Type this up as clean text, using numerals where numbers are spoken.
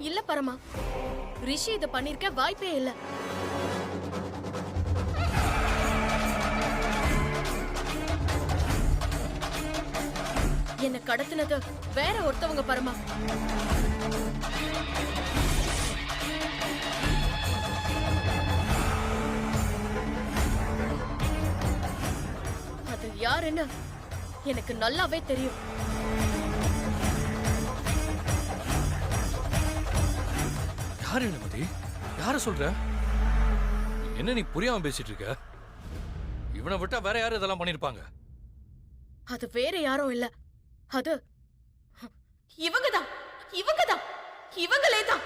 இல்ல பரமா, ரிஷி இத பண்ணிருக்க வாய்ப்பே இல்ல. என்ன கடத்தினது வேற ஒருத்தவங்க பரமா. அது யாருன்னு எனக்கு நல்லாவே தெரியும். யாரு அனுமதி? யார சொல்ற? என்ன நீ புரியாம பேசிட்டு இருக்க? இவனை விட்டா வேற யாரு இதெல்லாம் பண்ணிருப்பாங்க? அது வேற யாரும் இல்ல, அது இவங்கதான், இவங்களே தான்.